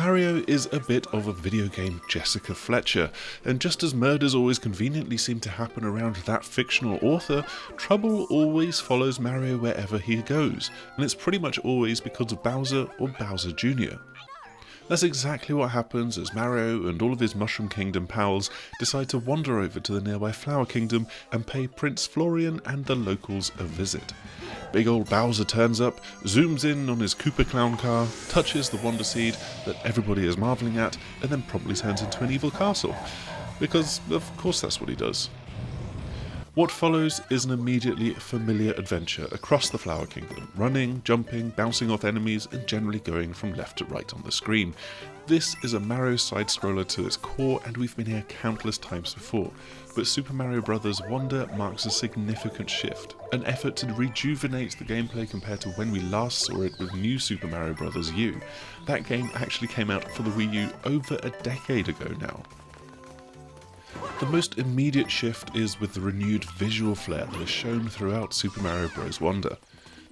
Mario is a bit of a video game Jessica Fletcher, and just as murders always conveniently seem to happen around that fictional author, trouble always follows Mario wherever he goes, and it's pretty much always because of Bowser or Bowser Jr. That's exactly what happens as Mario and all of his Mushroom Kingdom pals decide to wander over to the nearby Flower Kingdom and pay Prince Florian and the locals a visit. Big old Bowser turns up, zooms in on his Koopa Clown car, touches the Wonder Seed that everybody is marvelling at, and then promptly turns into an evil castle. Because, of course, that's what he does. What follows is an immediately familiar adventure across the Flower Kingdom, running, jumping, bouncing off enemies, and generally going from left to right on the screen. This is a Mario side-scroller to its core, and we've been here countless times before, but Super Mario Bros. Wonder marks a significant shift, an effort to rejuvenate the gameplay compared to when we last saw it with New Super Mario Bros. U. That game actually came out for the Wii U over a decade ago now. The most immediate shift is with the renewed visual flair that is shown throughout Super Mario Bros. Wonder.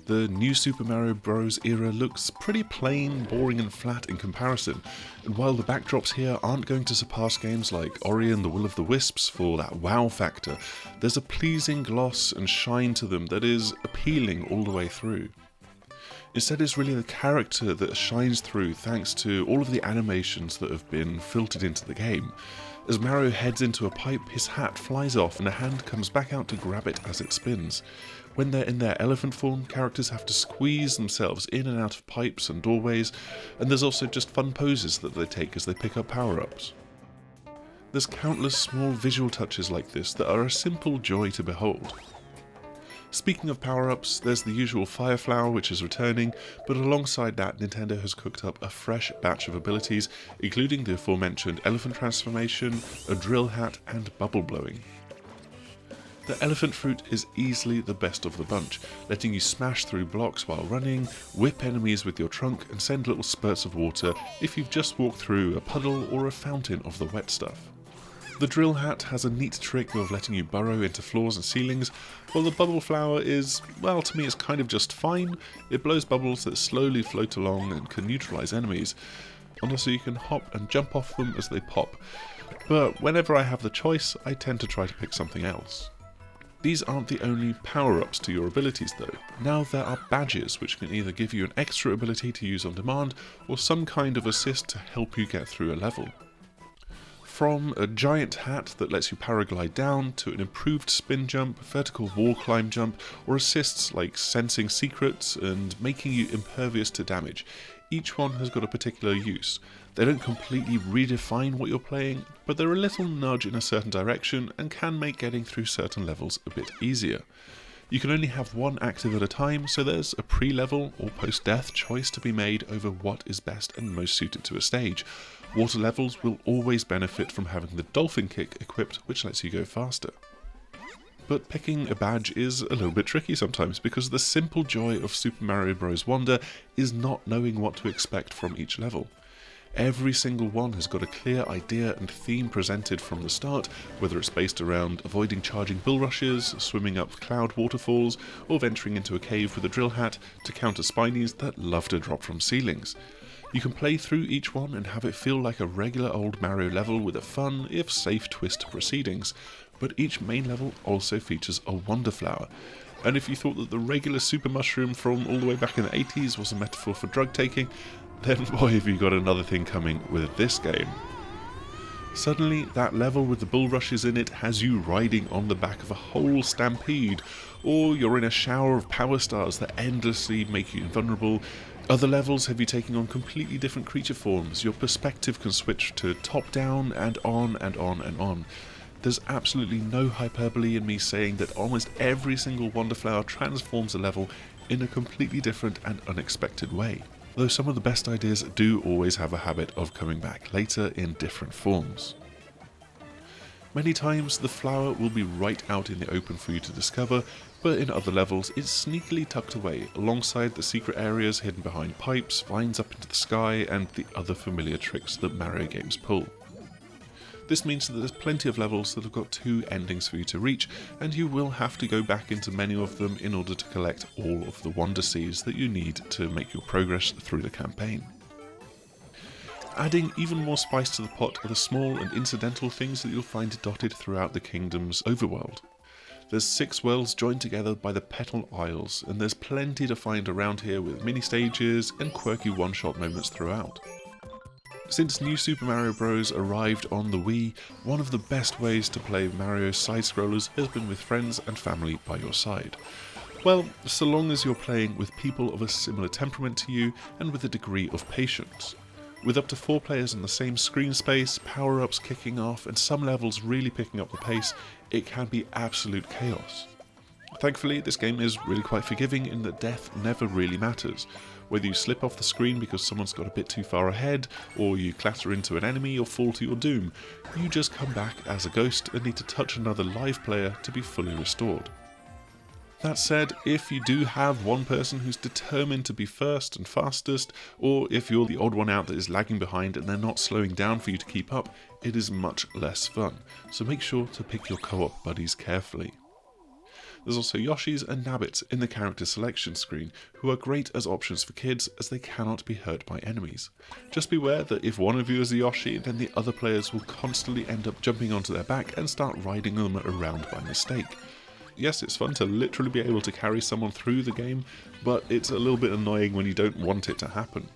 The new Super Mario Bros. Era looks pretty plain, boring and flat in comparison, and while the backdrops here aren't going to surpass games like Ori and the Will of the Wisps for that wow factor, there's a pleasing gloss and shine to them that is appealing all the way through. Instead, it's really the character that shines through thanks to all of the animations that have been filtered into the game. As Mario heads into a pipe, his hat flies off and a hand comes back out to grab it as it spins. When they're in their elephant form, characters have to squeeze themselves in and out of pipes and doorways, and there's also just fun poses that they take as they pick up power-ups. There's countless small visual touches like this that are a simple joy to behold. Speaking of power-ups, there's the usual Fire Flower which is returning, but alongside that Nintendo has cooked up a fresh batch of abilities, including the aforementioned Elephant Transformation, a Drill Hat and Bubble Blowing. The Elephant Fruit is easily the best of the bunch, letting you smash through blocks while running, whip enemies with your trunk and send little spurts of water if you've just walked through a puddle or a fountain of the wet stuff. The Drill Hat has a neat trick of letting you burrow into floors and ceilings, while the Bubble Flower is, well, to me it's kind of just fine. It blows bubbles that slowly float along and can neutralise enemies, and also you can hop and jump off them as they pop. But whenever I have the choice, I tend to try to pick something else. These aren't the only power-ups to your abilities though. Now there are badges which can either give you an extra ability to use on demand, or some kind of assist to help you get through a level. From a giant hat that lets you paraglide down, to an improved spin jump, vertical wall climb jump, or assists like sensing secrets and making you impervious to damage. Each one has got a particular use. They don't completely redefine what you're playing, but they're a little nudge in a certain direction and can make getting through certain levels a bit easier. You can only have one active at a time, so there's a pre-level or post-death choice to be made over what is best and most suited to a stage. Water levels will always benefit from having the Dolphin Kick equipped, which lets you go faster. But picking a badge is a little bit tricky sometimes, because the simple joy of Super Mario Bros. Wonder is not knowing what to expect from each level. Every single one has got a clear idea and theme presented from the start, whether it's based around avoiding charging bull rushes, swimming up cloud waterfalls, or venturing into a cave with a drill hat to counter Spinies that love to drop from ceilings. You can play through each one and have it feel like a regular old Mario level with a fun, if safe, twist to proceedings, but each main level also features a Wonder Flower. And if you thought that the regular Super Mushroom from all the way back in the 80s was a metaphor for drug taking, then boy have you got another thing coming with this game. Suddenly, that level with the bull rushes in it has you riding on the back of a whole stampede, or you're in a shower of power stars that endlessly make you invulnerable. Other levels have you taking on completely different creature forms, your perspective can switch to top-down and on and on and on. There's absolutely no hyperbole in me saying that almost every single Wonder Flower transforms a level in a completely different and unexpected way, though some of the best ideas do always have a habit of coming back later in different forms. Many times the flower will be right out in the open for you to discover, but in other levels it's sneakily tucked away alongside the secret areas hidden behind pipes, vines up into the sky, and the other familiar tricks that Mario games pull. This means that there's plenty of levels that have got two endings for you to reach, and you will have to go back into many of them in order to collect all of the Wonder Seeds that you need to make your progress through the campaign. Adding even more spice to the pot are the small and incidental things that you'll find dotted throughout the kingdom's overworld. There's 6 worlds joined together by the Petal Isles, and there's plenty to find around here with mini stages and quirky one-shot moments throughout. Since New Super Mario Bros. Arrived on the Wii, one of the best ways to play Mario side-scrollers has been with friends and family by your side. Well, so long as you're playing with people of a similar temperament to you and with a degree of patience. With up to 4 players in the same screen space, power-ups kicking off, and some levels really picking up the pace, it can be absolute chaos. Thankfully, this game is really quite forgiving in that death never really matters. Whether you slip off the screen because someone's got a bit too far ahead, or you clatter into an enemy or fall to your doom, you just come back as a ghost and need to touch another live player to be fully restored. That said, if you do have one person who's determined to be first and fastest, or if you're the odd one out that is lagging behind and they're not slowing down for you to keep up, it is much less fun, so make sure to pick your co-op buddies carefully. There's also Yoshis and Nabbits in the character selection screen, who are great as options for kids as they cannot be hurt by enemies. Just beware that if one of you is a Yoshi, then the other players will constantly end up jumping onto their back and start riding them around by mistake. Yes, it's fun to literally be able to carry someone through the game, but it's a little bit annoying when you don't want it to happen.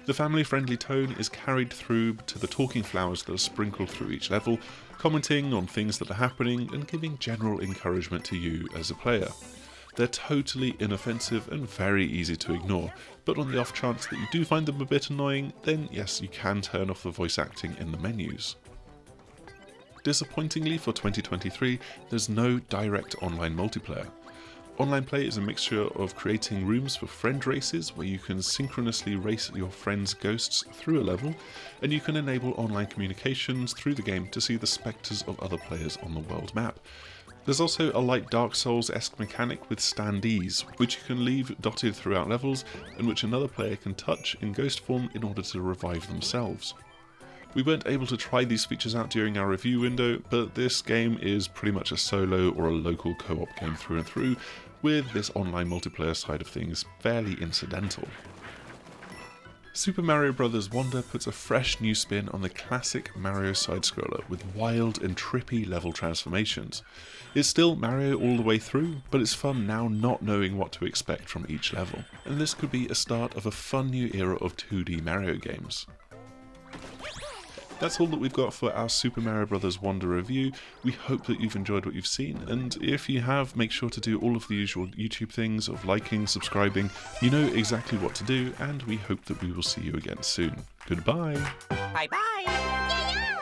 The family-friendly tone is carried through to the talking flowers that are sprinkled through each level, commenting on things that are happening and giving general encouragement to you as a player. They're totally inoffensive and very easy to ignore, but on the off chance that you do find them a bit annoying, then yes, you can turn off the voice acting in the menus. Disappointingly for 2023, there's no direct online multiplayer. Online play is a mixture of creating rooms for friend races where you can synchronously race your friends' ghosts through a level, and you can enable online communications through the game to see the spectres of other players on the world map. There's also a light Dark Souls-esque mechanic with standees, which you can leave dotted throughout levels, and which another player can touch in ghost form in order to revive themselves. We weren't able to try these features out during our review window, but this game is pretty much a solo or a local co-op game through and through, with this online multiplayer side of things fairly incidental. Super Mario Bros. Wonder puts a fresh new spin on the classic Mario side-scroller with wild and trippy level transformations. It's still Mario all the way through, but it's fun now not knowing what to expect from each level, and this could be a start of a fun new era of 2D Mario games. That's all that we've got for our Super Mario Bros. Wonder review. We hope that you've enjoyed what you've seen, and if you have, make sure to do all of the usual YouTube things of liking, subscribing. You know exactly what to do, and we hope that we will see you again soon. Goodbye! Bye-bye!